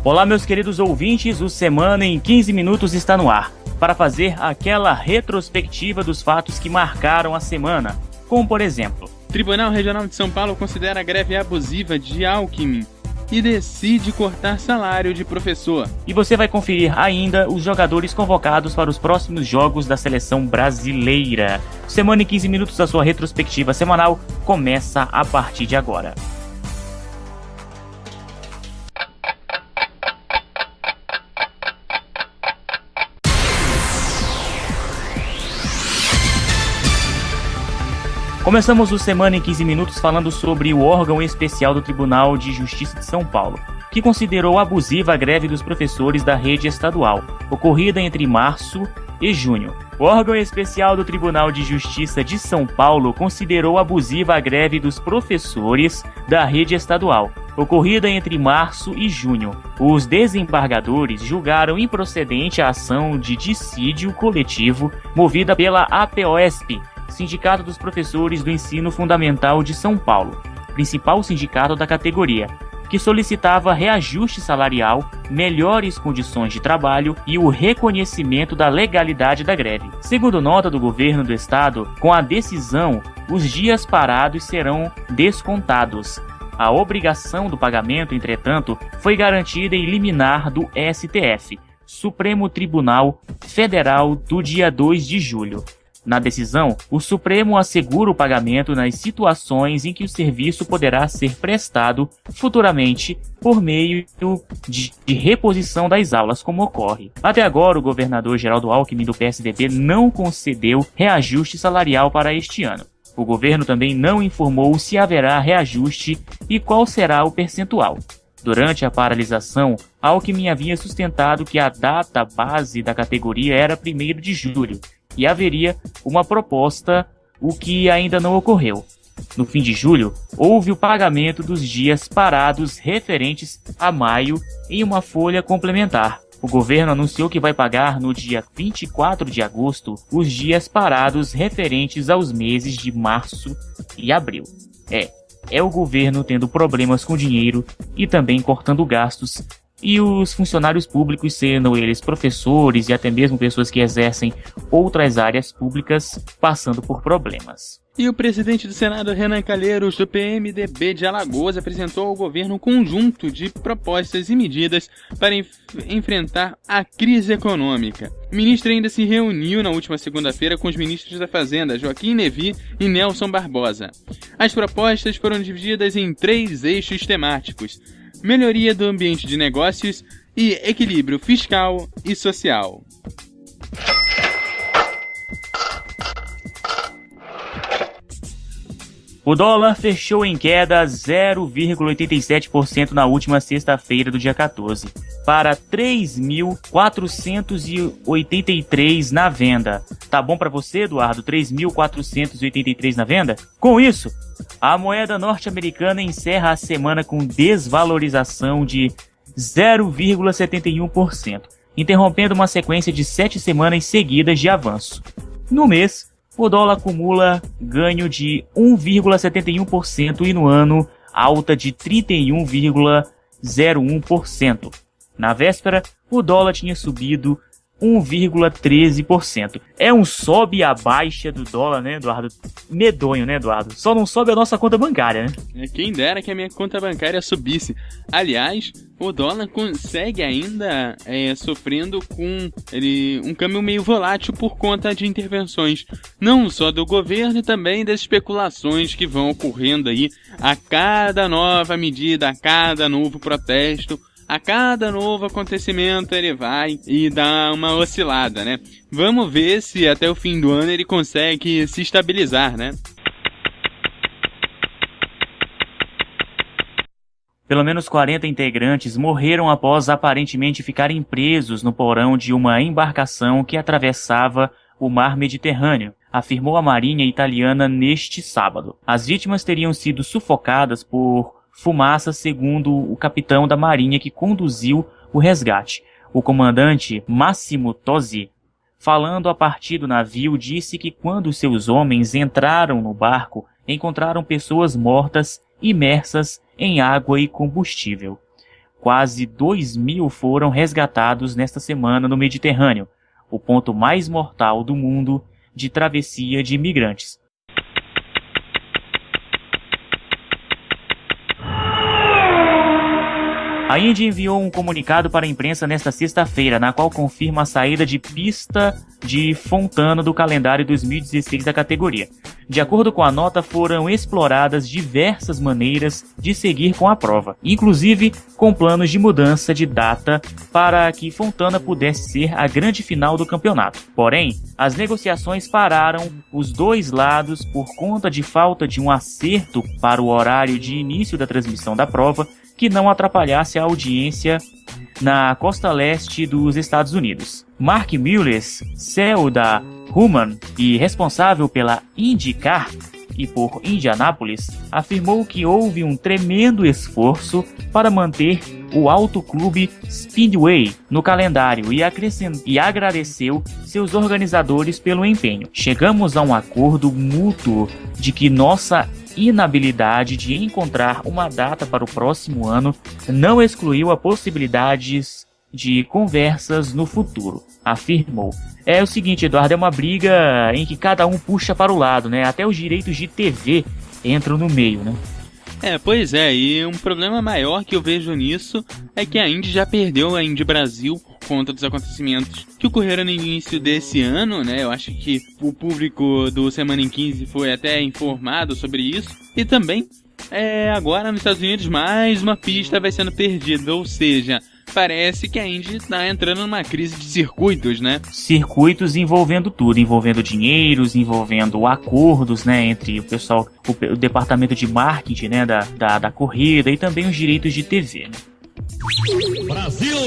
Olá, meus queridos ouvintes, o Semana em 15 Minutos está no ar, para fazer aquela retrospectiva dos fatos que marcaram a semana, como por exemplo... Tribunal Regional de São Paulo considera a greve abusiva de Alckmin e decide cortar salário de professor. E você vai conferir ainda os jogadores convocados para os próximos jogos da seleção brasileira. O Semana em 15 Minutos, a sua retrospectiva semanal, começa a partir de agora. Começamos o Semana em 15 Minutos falando sobre o órgão especial do Tribunal de Justiça de São Paulo, que considerou abusiva a greve dos professores da rede estadual, ocorrida entre março e junho. O órgão especial do Tribunal de Justiça de São Paulo considerou abusiva a greve dos professores da rede estadual, ocorrida entre março e junho. Os desembargadores julgaram improcedente a ação de dissídio coletivo movida pela APOSP, Sindicato dos Professores do Ensino Fundamental de São Paulo, principal sindicato da categoria, que solicitava reajuste salarial, melhores condições de trabalho e o reconhecimento da legalidade da greve. Segundo nota do governo do estado, com a decisão, os dias parados serão descontados. A obrigação do pagamento, entretanto, foi garantida em liminar do STF, Supremo Tribunal Federal, do dia 2 de julho. Na decisão, o Supremo assegura o pagamento nas situações em que o serviço poderá ser prestado futuramente por meio de reposição das aulas, como ocorre. Até agora, o governador Geraldo Alckmin, do PSDB, não concedeu reajuste salarial para este ano. O governo também não informou se haverá reajuste e qual será o percentual. Durante a paralisação, Alckmin havia sustentado que a data base da categoria era 1º de julho, e haveria uma proposta, o que ainda não ocorreu. No fim de julho, houve o pagamento dos dias parados referentes a maio em uma folha complementar. O governo anunciou que vai pagar no dia 24 de agosto os dias parados referentes aos meses de março e abril. É o governo tendo problemas com dinheiro e também cortando gastos, e os funcionários públicos, sendo eles professores e até mesmo pessoas que exercem outras áreas públicas, passando por problemas. E o presidente do Senado, Renan Calheiros, do PMDB de Alagoas, apresentou ao governo um conjunto de propostas e medidas para enfrentar a crise econômica. O ministro ainda se reuniu na última segunda-feira com os ministros da Fazenda, Joaquim Levy e Nelson Barbosa. As propostas foram divididas em 3 eixos temáticos: melhoria do ambiente de negócios e equilíbrio fiscal e social. O dólar fechou em queda 0,87% na última sexta-feira do dia 14, para 3.483 na venda. Tá bom para você, Eduardo? 3.483 na venda? Com isso, a moeda norte-americana encerra a semana com desvalorização de 0,71%, interrompendo uma sequência de 7 semanas seguidas de avanço. No mês, o dólar acumula ganho de 1,71% e no ano alta de 31,01%. Na véspera, o dólar tinha subido 1,13%. É um sobe e a baixa do dólar, né, Eduardo? Medonho, né, Eduardo? Só não sobe a nossa conta bancária, né? Quem dera que a minha conta bancária subisse. Aliás, o dólar consegue ainda sofrendo com um câmbio meio volátil por conta de intervenções, não só do governo, e também das especulações que vão ocorrendo aí a cada nova medida, a cada novo protesto. A cada novo acontecimento ele vai e dá uma oscilada, né? Vamos ver se até o fim do ano ele consegue se estabilizar, né? Pelo menos 40 integrantes morreram após aparentemente ficarem presos no porão de uma embarcação que atravessava o mar Mediterrâneo, afirmou a Marinha italiana neste sábado. As vítimas teriam sido sufocadas por fumaça, segundo o capitão da Marinha que conduziu o resgate. O comandante Massimo Tosi, falando a partir do navio, disse que quando seus homens entraram no barco, encontraram pessoas mortas imersas em água e combustível. Quase 2.000 foram resgatados nesta semana no Mediterrâneo, o ponto mais mortal do mundo de travessia de imigrantes. A Índia enviou um comunicado para a imprensa nesta sexta-feira, na qual confirma a saída de pista de Fontana do calendário 2016 da categoria. De acordo com a nota, foram exploradas diversas maneiras de seguir com a prova, inclusive com planos de mudança de data para que Fontana pudesse ser a grande final do campeonato. Porém, as negociações pararam os dois lados por conta de falta de um acerto para o horário de início da transmissão da prova, que não atrapalhasse a audiência na costa leste dos Estados Unidos. Mark Mullers, CEO da Human e responsável pela IndyCar e por Indianápolis, afirmou que houve um tremendo esforço para manter o Auto Clube Speedway no calendário e agradeceu seus organizadores pelo empenho. Chegamos a um acordo mútuo de que nossa inabilidade de encontrar uma data para o próximo ano não excluiu a possibilidade de conversas no futuro, afirmou. É o seguinte, Eduardo, é uma briga em que cada um puxa para o lado, né? Até os direitos de TV entram no meio, né? Pois é, e um problema maior que eu vejo nisso é que a Indy já perdeu a Indy Brasil por conta dos acontecimentos que ocorreram no início desse ano, né? Eu acho que o público do Semana em 15 foi até informado sobre isso. E também, agora nos Estados Unidos, mais uma pista vai sendo perdida, ou seja, parece que a Indy está entrando numa crise de circuitos, né? Circuitos envolvendo tudo, envolvendo dinheiros, envolvendo acordos, né, entre o pessoal, o departamento de marketing, né, da corrida e também os direitos de TV, né? Brasil!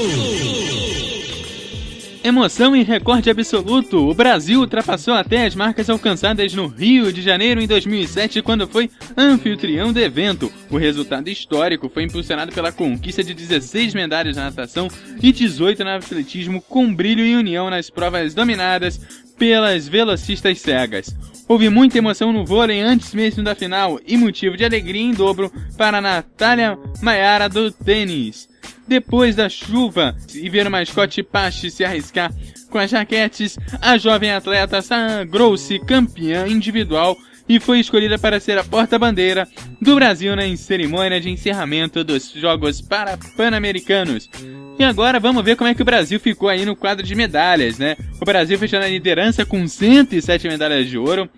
Emoção e recorde absoluto! O Brasil ultrapassou até as marcas alcançadas no Rio de Janeiro em 2007, quando foi anfitrião do evento. O resultado histórico foi impulsionado pela conquista de 16 medalhas na natação e 18 no atletismo, com brilho e união nas provas dominadas pelas velocistas cegas. Houve muita emoção no vôlei antes mesmo da final e motivo de alegria em dobro para a Natália Maiara do tênis. Depois da chuva e ver o mascote Pache se arriscar com as raquetes, a jovem atleta sagrou-se campeã individual e foi escolhida para ser a porta-bandeira do Brasil na cerimônia de encerramento dos Jogos Pan-Americanos. E agora vamos ver como é que o Brasil ficou aí no quadro de medalhas, né? O Brasil fechou na liderança com 107 medalhas de ouro,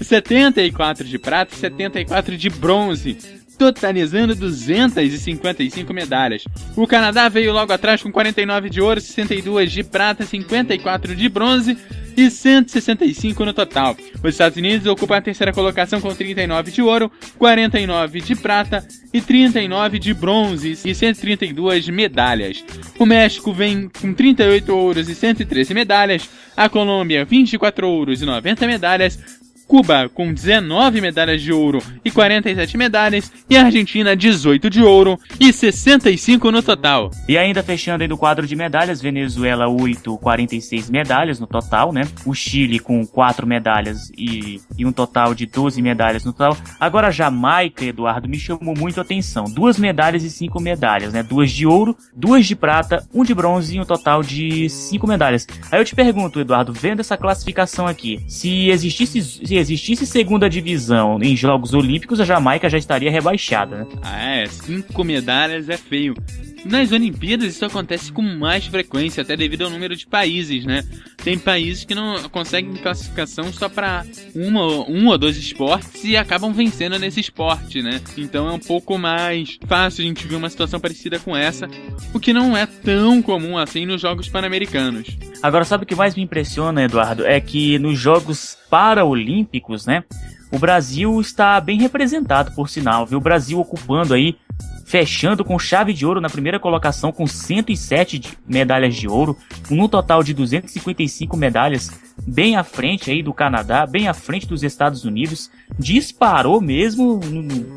74 de prata e 74 de bronze, totalizando 255 medalhas. O Canadá veio logo atrás com 49 de ouro, 62 de prata, 54 de bronze e 165 no total. Os Estados Unidos ocupam a terceira colocação com 39 de ouro, 49 de prata e 39 de bronze e 132 medalhas. O México vem com 38 ouros e 113 medalhas, a Colômbia 24 ouros e 90 medalhas, Cuba com 19 medalhas de ouro e 47 medalhas, e a Argentina 18 de ouro e 65 no total. E ainda fechando aí no quadro de medalhas, Venezuela 8, 46 medalhas no total, né? O Chile com 4 medalhas e um total de 12 medalhas no total. Agora a Jamaica, Eduardo, me chamou muito a atenção. 2 medalhas e 5 medalhas, né? 2 de ouro, 2 de prata, 1 de bronze e um total de 5 medalhas. Aí eu te pergunto, Eduardo, vendo essa classificação aqui, se existisse segunda divisão em Jogos Olímpicos, a Jamaica já estaria rebaixada, né? 5 medalhas é feio. Nas Olimpíadas isso acontece com mais frequência, até devido ao número de países, né? Tem países que não conseguem classificação só para um ou dois esportes e acabam vencendo nesse esporte, né? Então é um pouco mais fácil a gente ver uma situação parecida com essa, o que não é tão comum assim nos Jogos Pan-Americanos. Agora, sabe o que mais me impressiona, Eduardo? É que nos Jogos Paralímpicos, né? O Brasil está bem representado, por sinal, viu? O Brasil ocupando aí, fechando com chave de ouro na primeira colocação com 107 medalhas de ouro, um total de 255 medalhas, bem à frente aí do Canadá, bem à frente dos Estados Unidos, disparou mesmo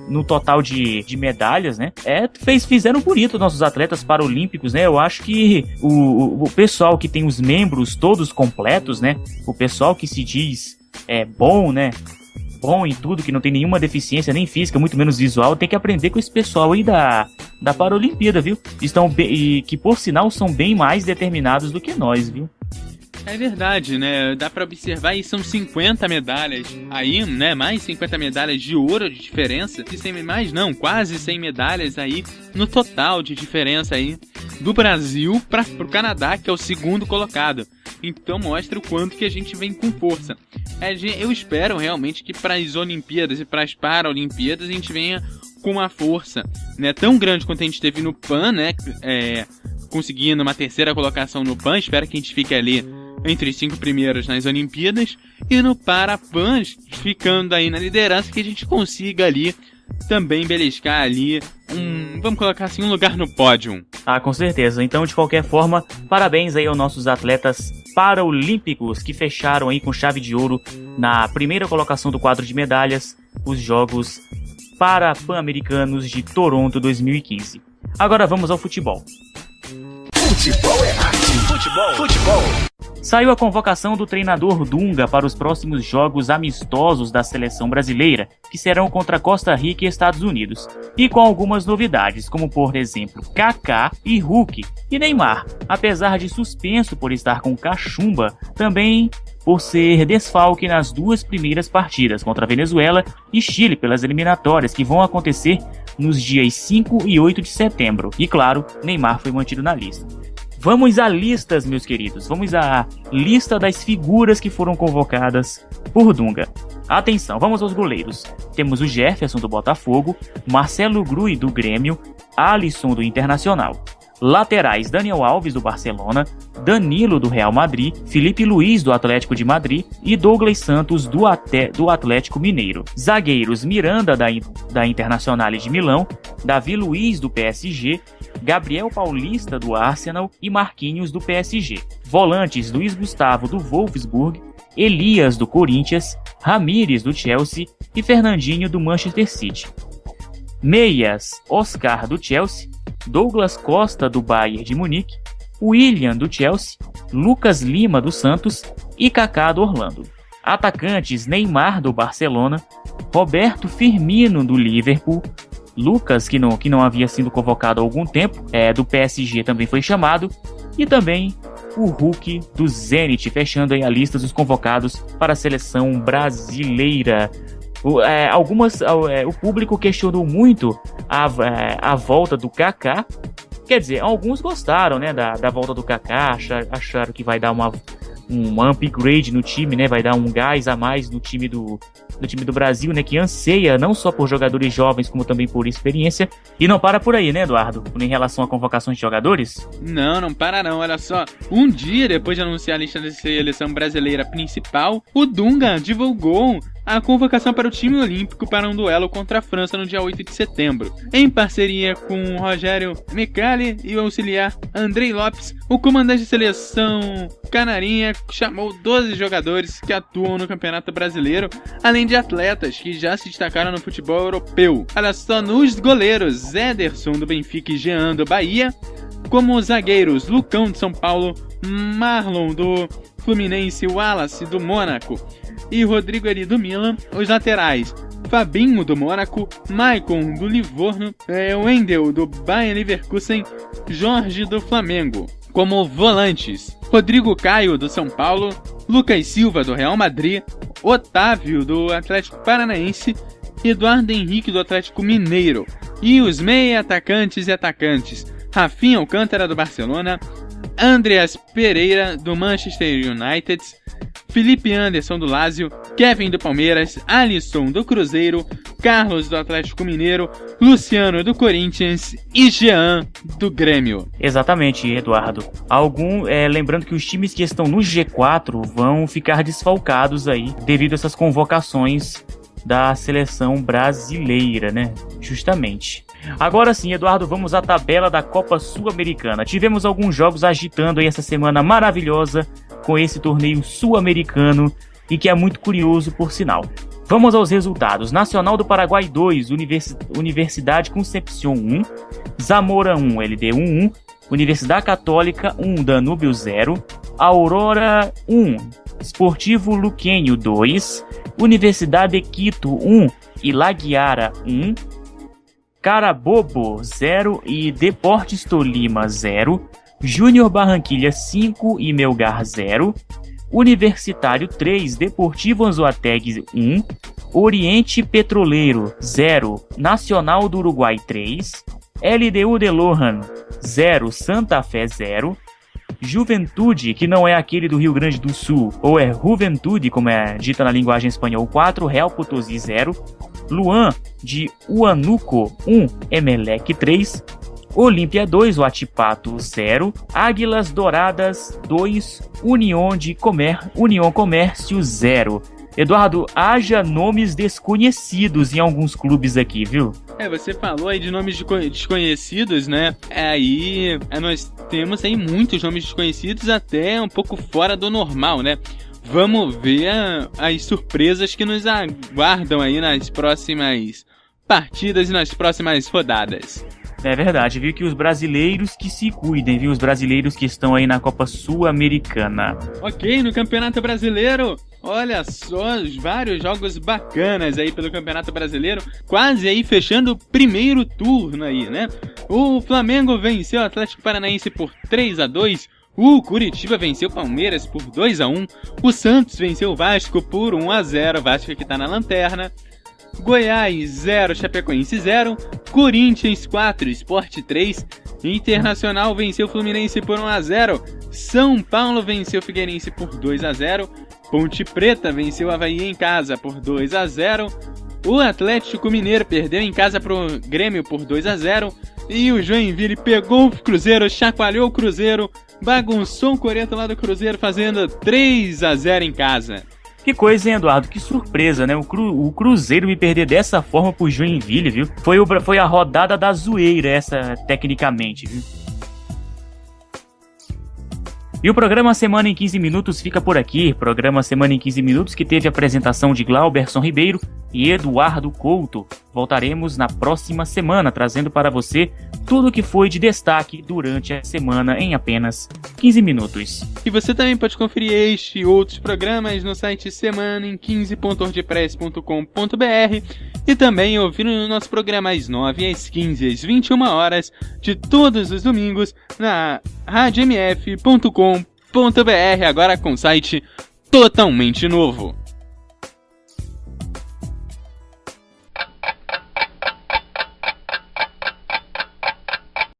no total de medalhas, né? Fizeram bonito nossos atletas paralímpicos, né? Eu acho que o pessoal que tem os membros todos completos, né? O pessoal que se diz bom, né? Bom em tudo, que não tem nenhuma deficiência nem física, muito menos visual, tem que aprender com esse pessoal aí da Paralimpíada, viu? E que, por sinal, são bem mais determinados do que nós, viu? É verdade, né? Dá pra observar aí, são 50 medalhas aí, né? Mais 50 medalhas de ouro de diferença. E 100 mais, não, quase 100 medalhas aí no total de diferença aí do Brasil pro Canadá, que é o segundo colocado. Então mostra o quanto que a gente vem com força. Eu espero realmente que para as Olimpíadas e para as Paralimpíadas a gente venha com uma força, né, tão grande quanto a gente teve no PAN, né? Conseguindo uma terceira colocação no PAN. Espero que a gente fique ali entre os 5 primeiros nas Olimpíadas, e no Parapan, ficando aí na liderança, que a gente consiga ali também beliscar ali vamos colocar assim, um lugar no pódio. Ah, com certeza. Então, de qualquer forma, parabéns aí aos nossos atletas paralímpicos que fecharam aí com chave de ouro na primeira colocação do quadro de medalhas, os Jogos Pan-Americanos de Toronto 2015. Agora vamos ao futebol. Futebol é arte. Futebol. Saiu a convocação do treinador Dunga para os próximos jogos amistosos da seleção brasileira, que serão contra Costa Rica e Estados Unidos, e com algumas novidades, como por exemplo Kaká e Hulk, e Neymar, apesar de suspenso por estar com cachumba, também por ser desfalque nas 2 primeiras partidas contra Venezuela e Chile pelas eliminatórias que vão acontecer nos dias 5 e 8 de setembro. E claro, Neymar foi mantido na lista. Vamos a listas, meus queridos. Vamos à lista das figuras que foram convocadas por Dunga. Atenção, vamos aos goleiros. Temos o Jefferson do Botafogo, Marcelo Grui do Grêmio, Alisson do Internacional. Laterais, Daniel Alves do Barcelona, Danilo do Real Madrid, Felipe Luiz do Atlético de Madrid e Douglas Santos do Atlético Mineiro. Zagueiros, Miranda da Internacional de Milão, Davi Luiz do PSG, Gabriel Paulista do Arsenal e Marquinhos do PSG. Volantes, Luiz Gustavo do Wolfsburg, Elias do Corinthians, Ramires do Chelsea e Fernandinho do Manchester City. Meias, Oscar do Chelsea, Douglas Costa do Bayern de Munique, William do Chelsea, Lucas Lima do Santos e Kaká do Orlando. Atacantes, Neymar do Barcelona, Roberto Firmino do Liverpool, Lucas, que não havia sido convocado há algum tempo, do PSG também foi chamado, e também o Hulk do Zenit, fechando aí a lista dos convocados para a seleção brasileira. O público questionou muito a volta do Kaká. Quer dizer, alguns gostaram, né, da volta do Kaká, acharam que vai dar um upgrade no time, né, vai dar um gás a mais no time do Brasil, né, que anseia não só por jogadores jovens, como também por experiência. E não para por aí, né, Eduardo, em relação a convocações de jogadores? Não para não, olha só. Um dia depois de anunciar a lista da seleção brasileira principal, o Dunga divulgou a convocação para o time olímpico para um duelo contra a França no dia 8 de setembro. Em parceria com Rogério Micali e o auxiliar Andrei Lopes, o comandante de seleção canarinha chamou 12 jogadores que atuam no Campeonato Brasileiro, além de atletas que já se destacaram no futebol europeu. Olha só, nos goleiros, Ederson do Benfica e Jean do Bahia, como zagueiros, Lucão de São Paulo, Marlon do Fluminense, Wallace do Mônaco e Rodrigo Eri do Milan. Os laterais, Fabinho do Mônaco, Maicon do Livorno, Wendel do Bayer Leverkusen, Jorge do Flamengo. Como volantes, Rodrigo Caio do São Paulo, Lucas Silva do Real Madrid, Otávio do Atlético Paranaense, Eduardo Henrique do Atlético Mineiro. E os meia atacantes, Rafinha Alcântara do Barcelona, Andreas Pereira do Manchester United, Felipe Anderson do Lazio, Kevin do Palmeiras, Alisson do Cruzeiro, Carlos do Atlético Mineiro, Luciano do Corinthians e Jean do Grêmio. Exatamente, Eduardo. Lembrando que os times que estão no G4 vão ficar desfalcados aí devido a essas convocações da seleção brasileira, né? Justamente. Agora sim, Eduardo, vamos à tabela da Copa Sul-Americana. Tivemos alguns jogos agitando aí essa semana maravilhosa com esse torneio sul-americano e que é muito curioso, por sinal. Vamos aos resultados. Nacional do Paraguai 2, Universidade Concepción 1, Zamora 1, LD 1, Universidade Católica 1, Danúbio 0, Aurora 1, Sportivo Luquenho 2, Universidade de Quito 1 e La Guiara 1, Carabobo 0 e Deportes Tolima 0, Júnior Barranquilha 5 e Melgar 0, Universitário 3, Deportivo Anzoátegui 1, Oriente Petroleiro 0, Nacional do Uruguai 3, LDU de Lohan 0, Santa Fé 0, Juventude, que não é aquele do Rio Grande do Sul, ou é Juventude, como é dita na linguagem espanhol, 4, Real Potosí 0, Luan de Huánuco 1, Emelec 3, Olímpia 2, Huachipato 0, Águilas Douradas 2, União Comércio 0. Eduardo, haja nomes desconhecidos em alguns clubes aqui, viu? Você falou aí de nomes desconhecidos, né? Aí nós temos aí muitos nomes desconhecidos, até um pouco fora do normal, né? Vamos ver as surpresas que nos aguardam aí nas próximas partidas e nas próximas rodadas. É verdade, viu? Que os brasileiros que se cuidem, viu? Os brasileiros que estão aí na Copa Sul-Americana. Ok, no Campeonato Brasileiro, olha só, vários jogos bacanas aí pelo Campeonato Brasileiro, quase aí fechando o primeiro turno aí, né? O Flamengo venceu o Atlético Paranaense por 3-2, o Curitiba venceu o Palmeiras por 2-1, o Santos venceu o Vasco por 1-0, Vasco que tá na lanterna. Goiás 0, Chapecoense 0, Corinthians 4, Sport 3, Internacional venceu o Fluminense por 1-0, São Paulo venceu o Figueirense por 2-0, Ponte Preta venceu o Avaí em casa por 2-0, o Atlético Mineiro perdeu em casa pro Grêmio por 2-0, e o Joinville pegou o Cruzeiro, chacoalhou o Cruzeiro, bagunçou o coreto lá do Cruzeiro fazendo 3-0 em casa. Que coisa, hein, Eduardo? Que surpresa, né? O Cruzeiro me perder dessa forma pro Joinville, viu? Foi a rodada da zoeira essa, tecnicamente, viu? E o programa Semana em 15 Minutos fica por aqui. Programa Semana em 15 Minutos que teve a apresentação de Glauberson Ribeiro e Eduardo Couto. Voltaremos na próxima semana, trazendo para você tudo o que foi de destaque durante a semana em apenas 15 minutos. E você também pode conferir este e outros programas no site semanaem15.wordpress.com.br e também ouvir no nosso programa às 9, às 15 e às 21 horas de todos os domingos na radiomf.com.br, agora com site totalmente novo.